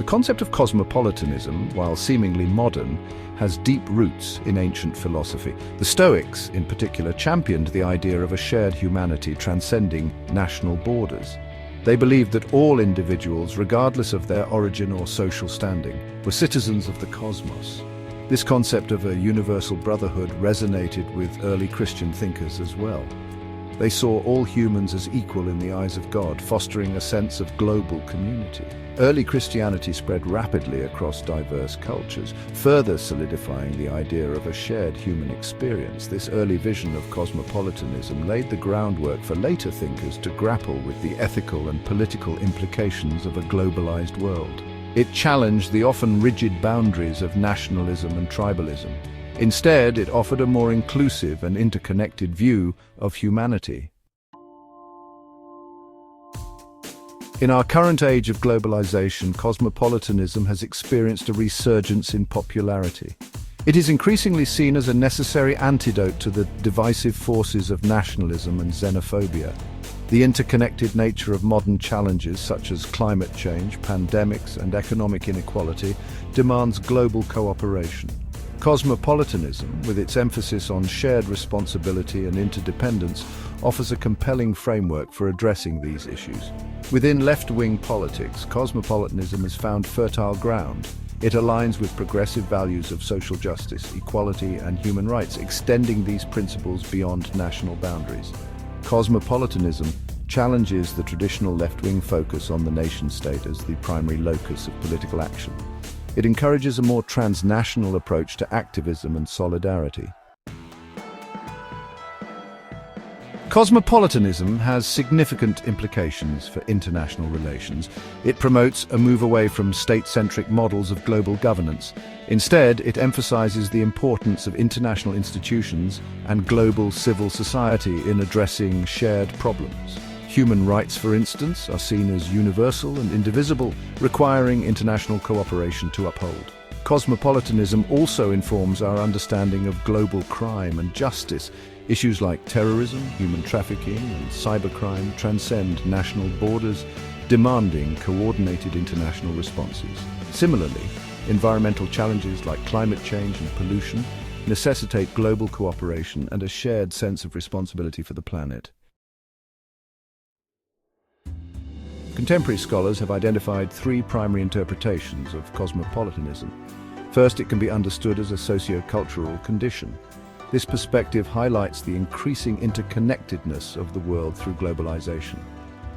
The concept of cosmopolitanism, while seemingly modern, has deep roots in ancient philosophy. The Stoics, in particular, championed the idea of a shared humanity transcending national borders. They believed that all individuals, regardless of their origin or social standing, were citizens of the cosmos. This concept of a universal brotherhood resonated with early Christian thinkers as well. They saw all humans as equal in the eyes of God, fostering a sense of global community. Early Christianity spread rapidly across diverse cultures, further solidifying the idea of a shared human experience. This early vision of cosmopolitanism laid the groundwork for later thinkers to grapple with the ethical and political implications of a globalized world. It challenged the often rigid boundaries of nationalism and tribalism. Instead, it offered a more inclusive and interconnected view of humanity. In our current age of globalization, cosmopolitanism has experienced a resurgence in popularity. It is increasingly seen as a necessary antidote to the divisive forces of nationalism and xenophobia. The interconnected nature of modern challenges such as climate change, pandemics, and economic inequality demands global cooperation. Cosmopolitanism, with its emphasis on shared responsibility and interdependence, offers a compelling framework for addressing these issues. Within left-wing politics, cosmopolitanism has found fertile ground. It aligns with progressive values of social justice, equality, and human rights, extending these principles beyond national boundaries. Cosmopolitanism challenges the traditional left-wing focus on the nation-state as the primary locus of political action. It encourages a more transnational approach to activism and solidarity. Cosmopolitanism has significant implications for international relations. It promotes a move away from state-centric models of global governance. Instead, it emphasizes the importance of international institutions and global civil society in addressing shared problems. Human rights, for instance, are seen as universal and indivisible, requiring international cooperation to uphold. Cosmopolitanism also informs our understanding of global crime and justice. Issues like terrorism, human trafficking, and cybercrime transcend national borders, demanding coordinated international responses. Similarly, environmental challenges like climate change and pollution necessitate global cooperation and a shared sense of responsibility for the planet. Contemporary scholars have identified three primary interpretations of cosmopolitanism. First, it can be understood as a socio-cultural condition. This perspective highlights the increasing interconnectedness of the world through globalization.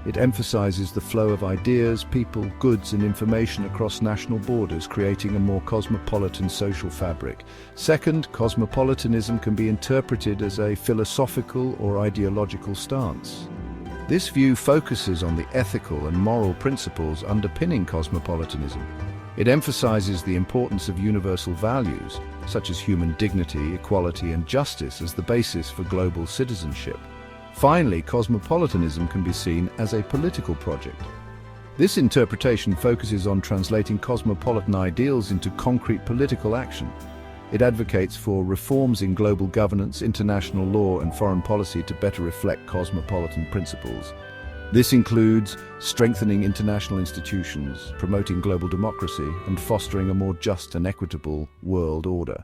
It emphasizes the flow of ideas, people, goods, and information across national borders, creating a more cosmopolitan social fabric. Second, cosmopolitanism can be interpreted as a philosophical or ideological stance. This view focuses on the ethical and moral principles underpinning cosmopolitanism. It emphasizes the importance of universal values, such as human dignity, equality, and justice, as the basis for global citizenship. Finally, cosmopolitanism can be seen as a political project. This interpretation focuses on translating cosmopolitan ideals into concrete political action. It advocates for reforms in global governance, international law, and foreign policy to better reflect cosmopolitan principles. This includes strengthening international institutions, promoting global democracy, and fostering a more just and equitable world order.